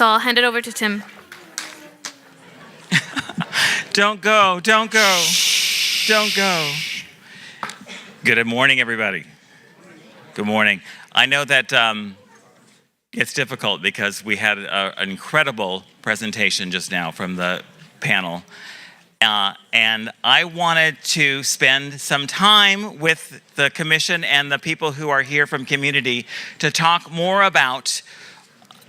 So I'll hand it over to Tim. Don't go. Don't go. Don't go. Good morning, everybody. Good morning. I know that it's difficult because we had an incredible presentation just now from the panel. And I wanted to spend some time with the commission and the people who are here from community to talk more about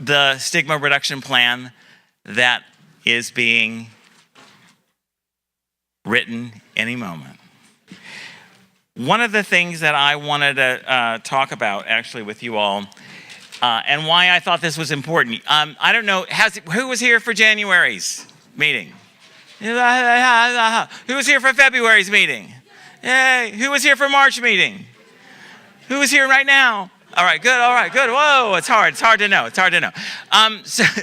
the stigma reduction plan that is being written any moment. One of the things that I wanted to talk about actually with you all and why I thought this was important. I don't know, who was here for January's meeting? Who was here for February's meeting? Yay. Who was here for March meeting? Who was here right now? All right, good. Whoa, it's hard to know.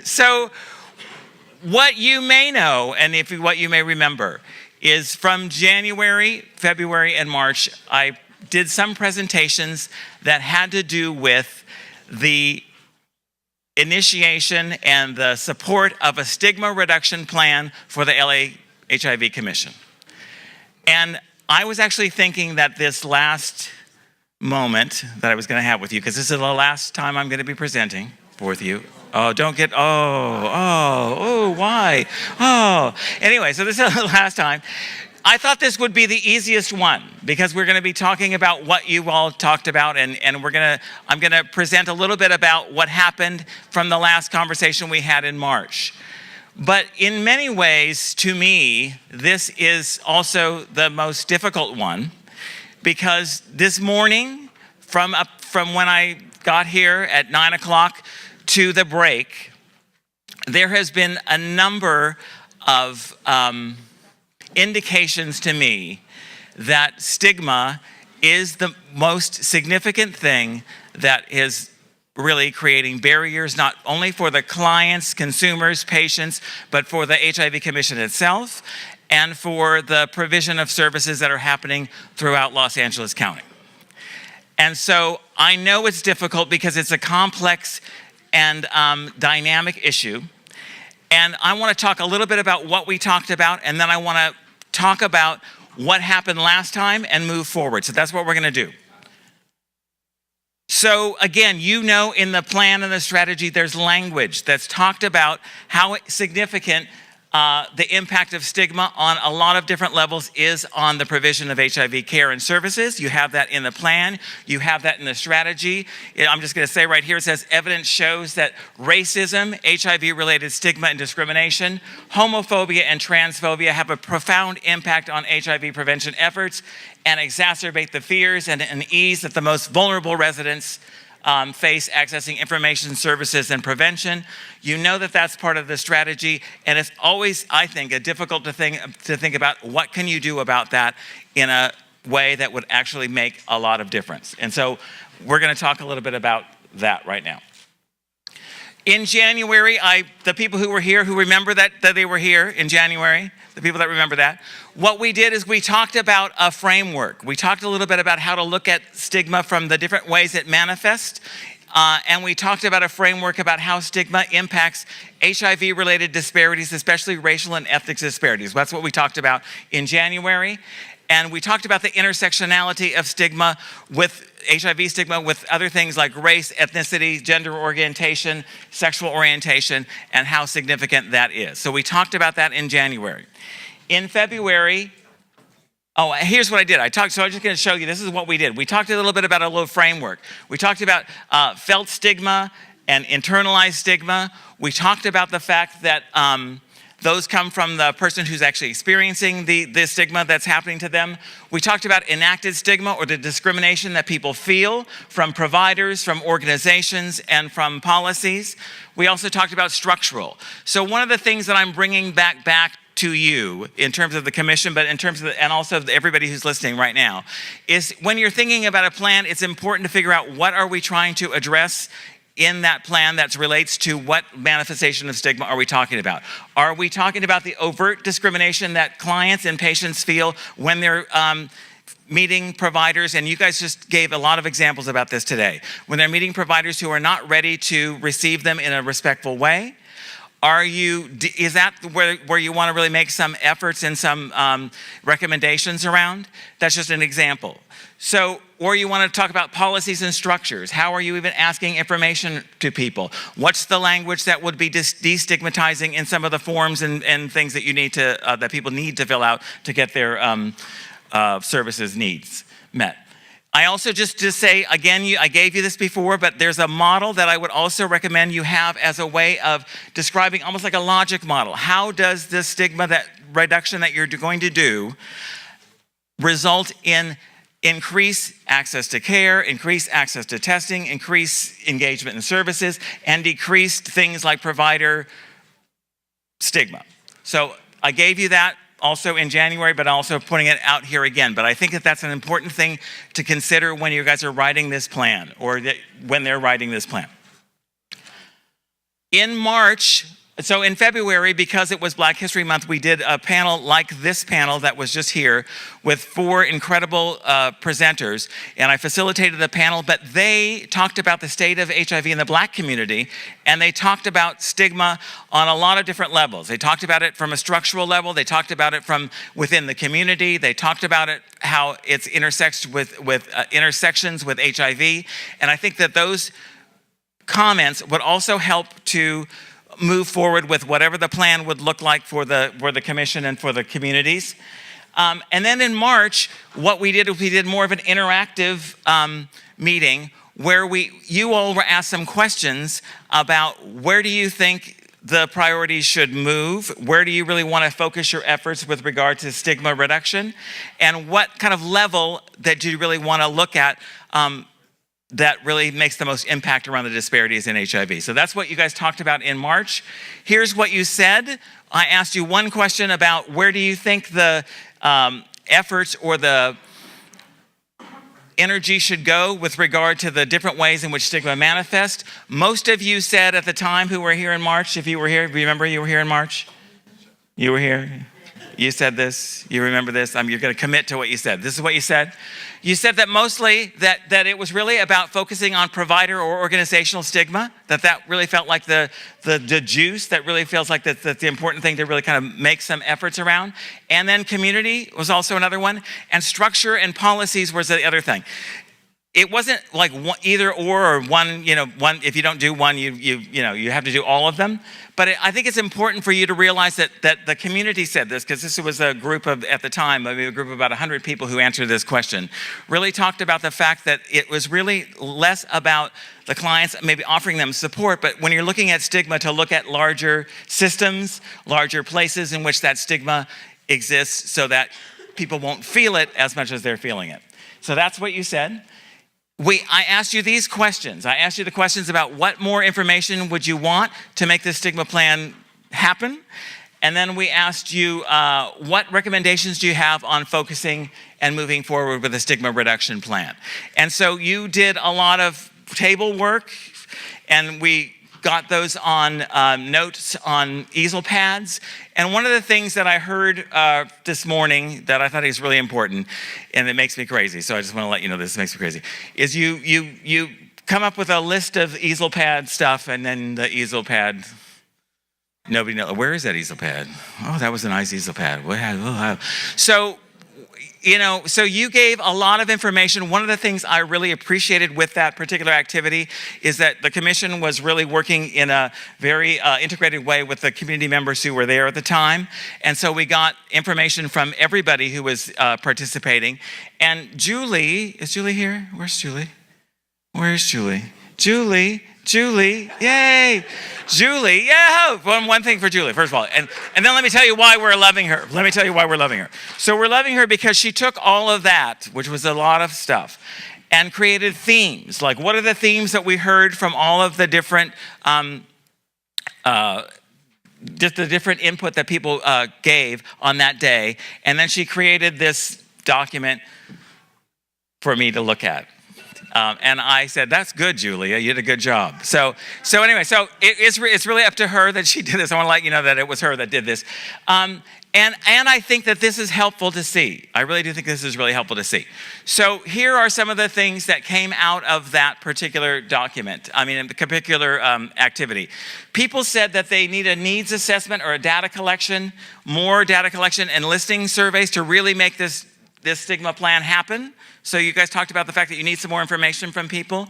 So what you may know, and what you may remember, is from January, February, and March, I did some presentations that had to do with the initiation and the support of a stigma reduction plan for the LA HIV Commission. And I was actually thinking that this last moment that I was going to have with you, because this is the last time I'm going to be presenting with you. Oh, why? Anyway, so this is the last time. I thought this would be the easiest one because we're going to be talking about what you all talked about, and I'm going to present a little bit about what happened from the last conversation we had in March. But in many ways, to me, this is also the most difficult one because this morning, from when I got here at 9 o'clock to the break, there has been a number of indications to me that stigma is the most significant thing that is really creating barriers, not only for the clients, consumers, patients, but for the HIV Commission itself and for the provision of services that are happening throughout Los Angeles County. And so I know it's difficult because it's a complex and dynamic issue. And I want to talk a little bit about what we talked about, and then I want to talk about what happened last time and move forward. So that's what we're going to do. So again, you know, in the plan and the strategy, there's language that's talked about how significant the impact of stigma on a lot of different levels is on the provision of HIV care and services. You have that in the plan. You have that in the strategy. I'm just going to say right here, it says evidence shows that racism, HIV-related stigma and discrimination, homophobia and transphobia have a profound impact on HIV prevention efforts and exacerbate the fears and unease that the most vulnerable residents face accessing information, services, and prevention. You know that that's part of the strategy, and it's always, I think, a difficult to think about what can you do about that in a way that would actually make a lot of difference. And so we're going to talk a little bit about that right now. In January, the people who were here, who remember that they were here in January, the people that remember that, what we did is we talked about a framework. We talked a little bit about how to look at stigma from the different ways it manifests. And we talked about a framework about how stigma impacts HIV-related disparities, especially racial and ethnic disparities. That's what we talked about in January. And we talked about the intersectionality of stigma with HIV stigma with other things like race, ethnicity, gender orientation, sexual orientation, and how significant that is. So we talked about that in January. In February, here's what I did. So I'm just going to show you, this is what we did. We talked a little bit about a little framework. We talked about felt stigma and internalized stigma. We talked about the fact that those come from the person who's actually experiencing the stigma that's happening to them. We talked about enacted stigma or the discrimination that people feel from providers, from organizations, and from policies. We also talked about structural. So one of the things that I'm bringing back to you in terms of the commission, but in terms of and also everybody who's listening right now, is when you're thinking about a plan, it's important to figure out what are we trying to address in that plan that relates to what manifestation of stigma are we talking about? Are we talking about the overt discrimination that clients and patients feel when they're meeting providers, and you guys just gave a lot of examples about this today, when they're meeting providers who are not ready to receive them in a respectful way? Is that where you want to really make some efforts and some recommendations around? That's just an example. So, or you want to talk about policies and structures. How are you even asking information to people? What's the language that would be destigmatizing in some of the forms and things that you need to, that people need to fill out to get their services needs met? I also, just to say, again, I gave you this before, but there's a model that I would also recommend you have as a way of describing, almost like a logic model. How does this stigma reduction that you're going to do result in increased access to care, increased access to testing, increased engagement in services, and decreased things like provider stigma? So I gave you that also in January, but also putting it out here again. But I think that that's an important thing to consider when you guys are writing this plan, or when they're writing this plan. In March, so in February, because it was Black History Month, we did a panel like this panel that was just here with 4 incredible presenters, and I facilitated the panel, but they talked about the state of HIV in the Black community, and they talked about stigma on a lot of different levels. They talked about it from a structural level, they talked about it from within the community, they talked about it, how it's intersections with HIV, and I think that those comments would also help to move forward with whatever the plan would look like for the commission and for the communities. And then in March, what we did was we did more of an interactive meeting where you all were asked some questions about where do you think the priorities should move, where do you really want to focus your efforts with regard to stigma reduction, and what kind of level that do you really want to look at that really makes the most impact around the disparities in HIV. So that's what you guys talked about in March. Here's what you said. I asked you one question about where do you think the efforts or the energy should go with regard to the different ways in which stigma manifests. Most of you said at the time who were here in March, if you were here, remember you were here in March? You were here? You said this, you remember this, you're gonna commit to what you said. This is what you said. You said that mostly that it was really about focusing on provider or organizational stigma, that really felt like the juice, that really feels like that's the important thing to really kind of make some efforts around. And then community was also another one, and structure and policies was the other thing. It wasn't like either or one, if you don't do one, you have to do all of them. But I think it's important for you to realize that the community said this, because this was a group of, at the time, a group of about 100 people who answered this question, really talked about the fact that it was really less about the clients maybe offering them support, but when you're looking at stigma, to look at larger systems, larger places in which that stigma exists so that people won't feel it as much as they're feeling it. So that's what you said. I asked you these questions. I asked you the questions about what more information would you want to make this stigma plan happen? And then we asked you what recommendations do you have on focusing and moving forward with a stigma reduction plan? And so you did a lot of table work, and we got those on notes on easel pads. And one of the things that I heard this morning that I thought is really important, and it makes me crazy, so I just want to let you know this makes me crazy, is you come up with a list of easel pad stuff, and then the easel pad, nobody knows. Where is that easel pad? Oh, that was a nice easel pad. So you gave a lot of information. One of the things I really appreciated with that particular activity is that the commission was really working in a very integrated way with the community members who were there at the time. And so we got information from everybody who was participating. And Julie, is Julie here? Where's Julie? Where's Julie? Julie, yay! Julie, yeah! One thing for Julie, first of all. And then let me tell you why we're loving her. So we're loving her because she took all of that, which was a lot of stuff, and created themes. Like, what are the themes that we heard from all of the different, just the different input that people gave on that day. And then she created this document for me to look at. And I said, that's good, Julia. You did a good job. So anyway, it's really up to her that she did this. I want to let you know that it was her that did this. And And I think that this is helpful to see. I really do think this is really helpful to see. So here are some of the things that came out of that particular document. I mean, the particular activity. People said that they need a needs assessment or a data collection, more data collection and listing surveys to really make this stigma plan happen. So you guys talked about the fact that you need some more information from people.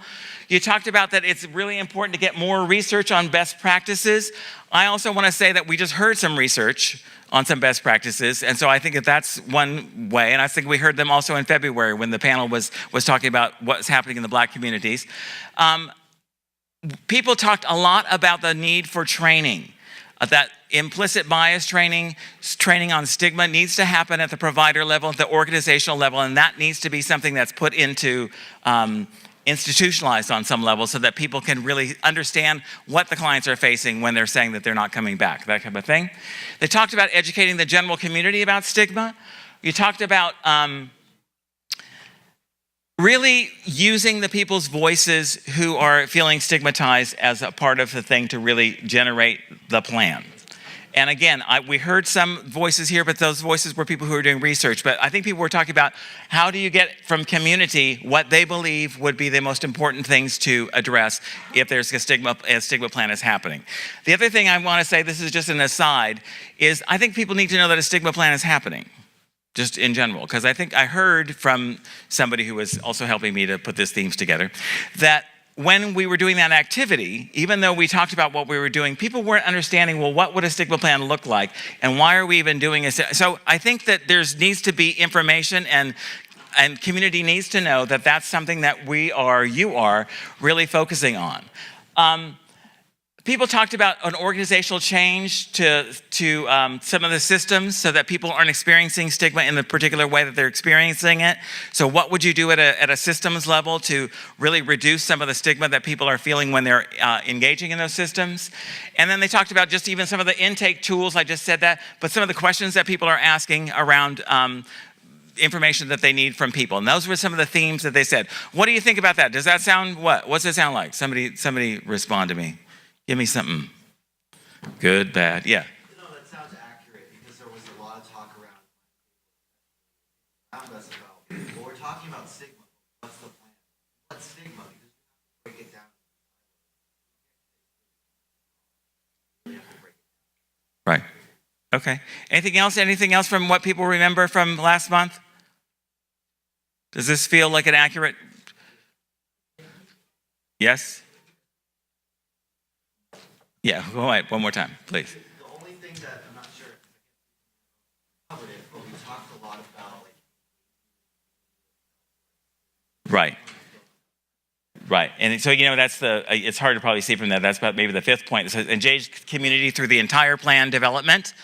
You talked about that it's really important to get more research on best practices. I also want to say that we just heard some research on some best practices. And so I think that that's one way. And I think we heard them also in February when the panel was talking about what's happening in the Black communities. People talked a lot about the need for training. That implicit bias training on stigma needs to happen at the provider level, at the organizational level, and that needs to be something that's put into institutionalized on some level so that people can really understand what the clients are facing when they're saying that they're not coming back, that kind of thing. They talked about educating the general community about stigma. You talked about really using the people's voices who are feeling stigmatized as a part of the thing to really generate the plan. And again, we heard some voices here, but those voices were people who were doing research. But I think people were talking about how do you get from community what they believe would be the most important things to address if there's a stigma plan is happening. The other thing I want to say, this is just an aside, is I think people need to know that a stigma plan is happening. Just in general, because I think I heard from somebody who was also helping me to put these themes together, that when we were doing that activity, even though we talked about what we were doing, people weren't understanding, well, what would a stigma plan look like? And why are we even doing it? So I think that there needs to be information and community needs to know that that's something that you are really focusing on. People talked about an organizational change to some of the systems so that people aren't experiencing stigma in the particular way that they're experiencing it. So what would you do at a systems level to really reduce some of the stigma that people are feeling when they're engaging in those systems? And then they talked about just even some of the intake tools, I just said that, but some of the questions that people are asking around information that they need from people. And those were some of the themes that they said. What do you think about that? Does that sound, what's it sound like? Somebody respond to me. Give me something. Good, bad, yeah. No, that sounds accurate because there was a lot of talk around us about, well, we're talking about stigma. What's the plan? What's stigma? Because we have to break it down. We have to break it Right. down. Okay. Anything else? Anything else from what people remember from last month? Does this feel like an accurate? Yes? Yeah, go ahead, one more time, please. The only thing that I'm not sure I covered it, but we talked a lot about Right. And so, that's it's hard to probably see from that. That's about maybe the fifth point. It says engage community through the entire plan development,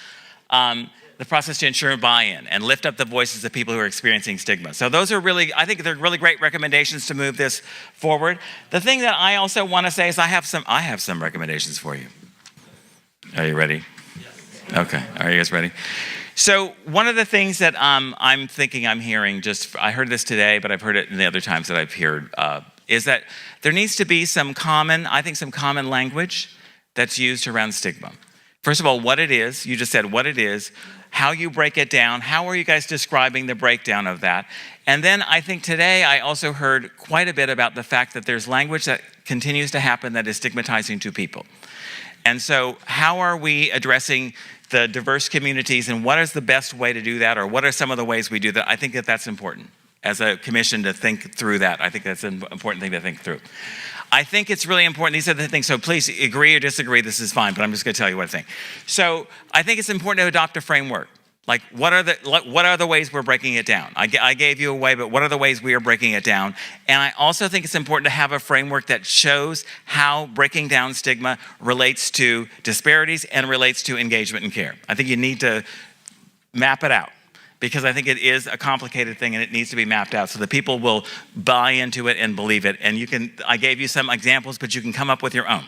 the process to ensure buy-in and lift up the voices of people who are experiencing stigma. So those are I think they're really great recommendations to move this forward. The thing that I also want to say is I have some recommendations for you. Are you ready? Yes. Okay. Are you guys ready? So one of the things that I'm thinking I'm hearing, I heard this today, but I've heard it in the other times that I've heard, is that there needs to be some common language that's used around stigma. First of all, what it is, you just said what it is, how you break it down, how are you guys describing the breakdown of that? And then I think today I also heard quite a bit about the fact that there's language that continues to happen that is stigmatizing to people. And so how are we addressing the diverse communities and what is the best way to do that, or what are some of the ways we do that? I think that that's important as a commission to think through that. I think that's an important thing to think through. I think it's really important. These are the things, so please agree or disagree, this is fine, but I'm just gonna tell you what I think. So I think it's important to adopt a framework. Like what are the ways we're breaking it down? I gave you a way, but what are the ways we are breaking it down? And I also think it's important to have a framework that shows how breaking down stigma relates to disparities and relates to engagement and care. I think you need to map it out, because I think it is a complicated thing and it needs to be mapped out so that people will buy into it and believe it. And I gave you some examples, but you can come up with your own.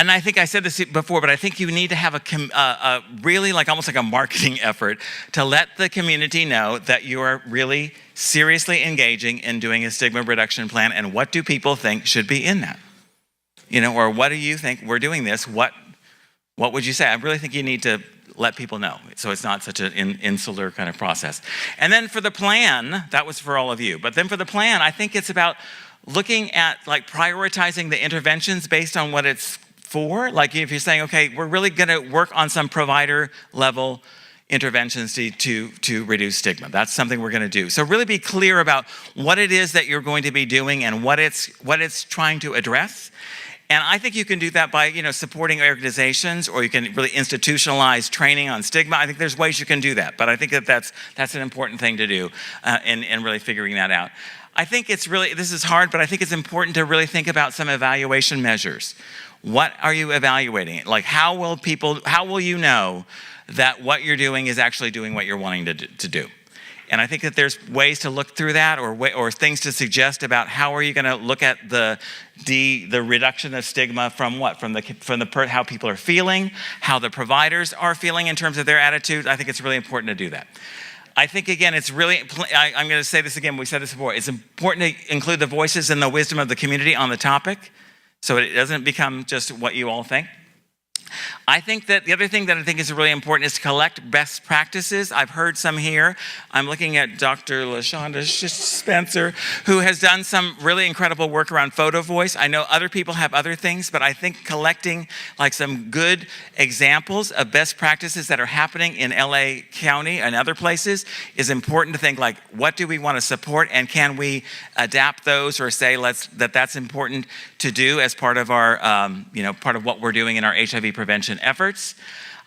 And I think I said this before, but I think you need to have a really almost like a marketing effort to let the community know that you are really seriously engaging in doing a stigma reduction plan, and what do people think should be in that? Or what do you think we're doing this? What would you say? I really think you need to let people know. So it's not such an insular kind of process. And then for the plan, that was for all of you. But then for the plan, I think it's about looking at like prioritizing the interventions based on what it's for. Like if you're saying, okay, we're really gonna work on some provider level interventions to reduce stigma. That's something we're gonna do. So really be clear about what it is that you're going to be doing and what it's trying to address. And I think you can do that by, supporting organizations, or you can really institutionalize training on stigma. I think there's ways you can do that, but I think that's an important thing to do in really figuring that out. I think this is hard, but I think it's important to really think about some evaluation measures. What are you evaluating? Like how will you know that what you're doing is actually doing what you're wanting to do? And I think that there's ways to look through that, or things to suggest about how are you going to look at the reduction of stigma from what? From how people are feeling, how the providers are feeling in terms of their attitude. I think it's really important to do that. I think, again, it's really, I'm going to say this again, we said this before, it's important to include the voices and the wisdom of the community on the topic so it doesn't become just what you all think. I think that the other thing that I think is really important is to collect best practices. I've heard some here. I'm looking at Dr. LaShonda Spencer, who has done some really incredible work around photo voice. I know other people have other things, but I think collecting like some good examples of best practices that are happening in LA County and other places is important to think like, what do we want to support, and can we adapt those or say that's important to do as part of our, part of what we're doing in our HIV prevention efforts.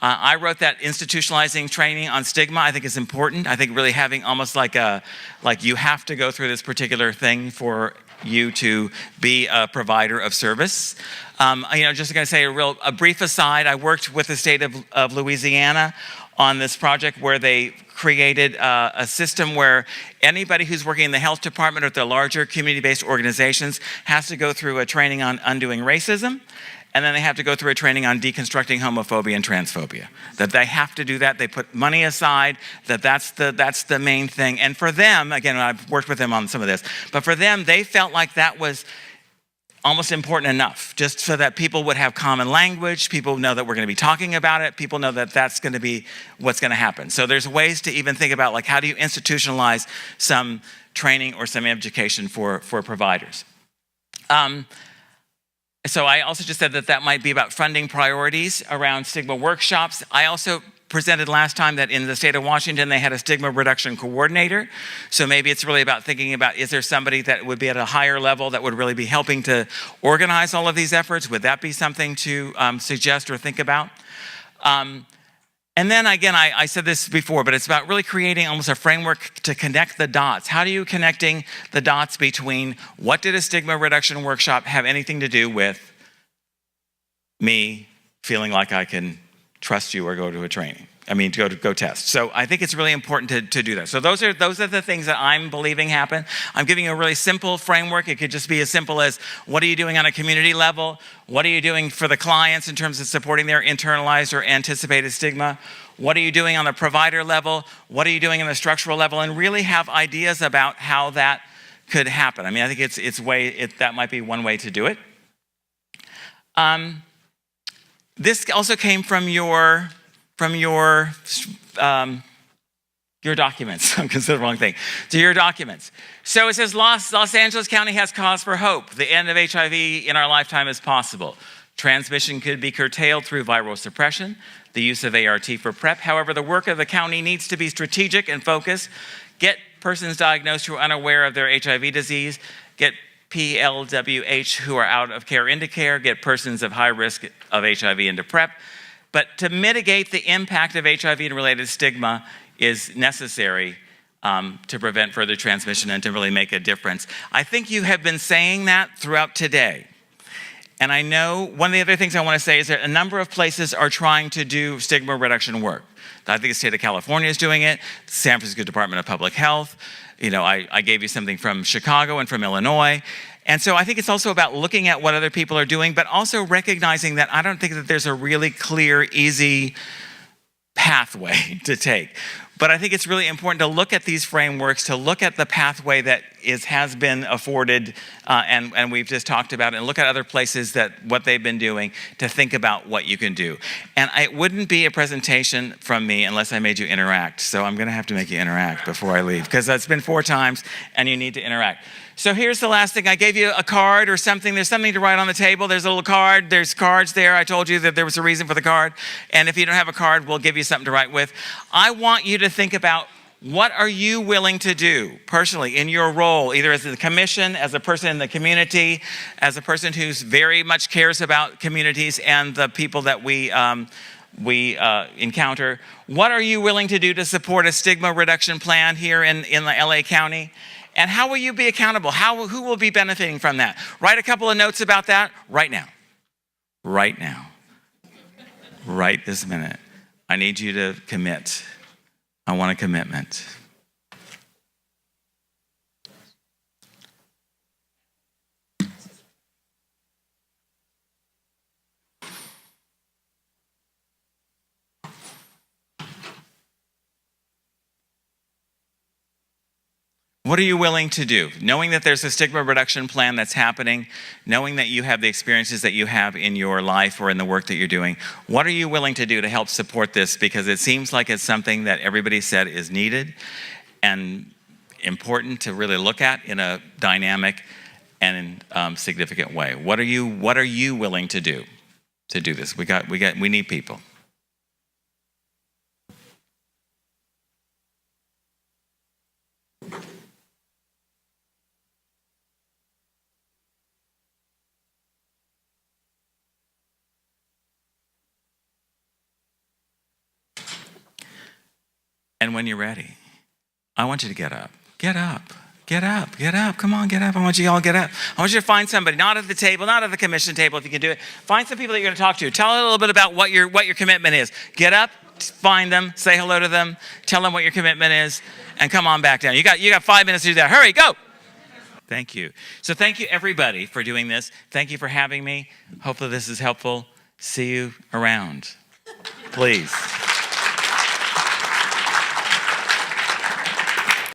I wrote that institutionalizing training on stigma I think is important. I think really having almost like you have to go through this particular thing for you to be a provider of service. Just going to say a brief aside, I worked with the state of Louisiana on this project where they created a system where anybody who's working in the health department or the larger community-based organizations has to go through a training on undoing racism. And then they have to go through a training on deconstructing homophobia and transphobia. That they have to do that. They put money aside. That's the main thing. And for them, again, I've worked with them on some of this, but for them, they felt like that was almost important enough, just so that people would have common language. People know that we're going to be talking about it. People know that that's going to be what's going to happen. So there's ways to even think about like how do you institutionalize some training or some education for providers. So I also just said that might be about funding priorities around stigma workshops. I also presented last time that in the state of Washington, they had a stigma reduction coordinator. So maybe it's really about thinking about, is there somebody that would be at a higher level that would really be helping to organize all of these efforts? Would that be something to suggest or think about? And then again, I said this before, but it's about really creating almost a framework to connect the dots. How do you connecting the dots between what did a stigma reduction workshop have anything to do with me feeling like I can trust you or go to a training? Go test. So I think it's really important to do that. So those are the things that I'm believing happen. I'm giving you a really simple framework. It could just be as simple as, what are you doing on a community level? What are you doing for the clients in terms of supporting their internalized or anticipated stigma? What are you doing on the provider level? What are you doing on the structural level? And really have ideas about how that could happen. I think that might be one way to do it. This also came from your documents. I'm considering the wrong thing. To your documents. So it says Los Angeles County has cause for hope. The end of HIV in our lifetime is possible. Transmission could be curtailed through viral suppression, the use of ART for PrEP. However, the work of the county needs to be strategic and focused. Get persons diagnosed who are unaware of their HIV disease. Get PLWH who are out of care into care. Get persons of high risk of HIV into PrEP. But to mitigate the impact of HIV and related stigma is necessary to prevent further transmission and to really make a difference. I think you have been saying that throughout today. And I know one of the other things I want to say is that a number of places are trying to do stigma reduction work. I think the state of California is doing it, San Francisco Department of Public Health. I gave you something from Chicago and from Illinois. And so I think it's also about looking at what other people are doing, but also recognizing that I don't think that there's a really clear, easy pathway to take. But I think it's really important to look at these frameworks, to look at the pathway that has been afforded, and we've just talked about it, and look at other places that what they've been doing to think about what you can do. And it wouldn't be a presentation from me unless I made you interact. So I'm going to have to make you interact before I leave, because it's been 4 times and you need to interact. So here's the last thing. I gave you a card or something. There's something to write on the table. There's a little card. There's cards there. I told you that there was a reason for the card. And if you don't have a card, we'll give you something to write with. I want you to think about, what are you willing to do personally in your role, either as a commission, as a person in the community, as a person who's very much cares about communities and the people that we encounter? What are you willing to do to support a stigma reduction plan here in the LA County? And how will you be accountable? Who will be benefiting from that? Write a couple of notes about that right now. Right now. Right this minute. I need you to commit. I want a commitment. What are you willing to do? Knowing that there's a stigma reduction plan that's happening, knowing that you have the experiences that you have in your life or in the work that you're doing, what are you willing to do to help support this? Because it seems like it's something that everybody said is needed and important to really look at in a dynamic and significant way. What are you willing to do this? We need people. And when you're ready, I want you to get up. Get up. Get up. Get up. Come on, get up. I want you all to get up. I want you to find somebody, not at the table, not at the commission table if you can do it. Find some people that you're going to talk to. Tell a little bit about what your commitment is. Get up, find them, say hello to them, tell them what your commitment is, and come on back down. You got 5 minutes to do that. Hurry, go. Thank you. So thank you, everybody, for doing this. Thank you for having me. Hopefully this is helpful. See you around. Please.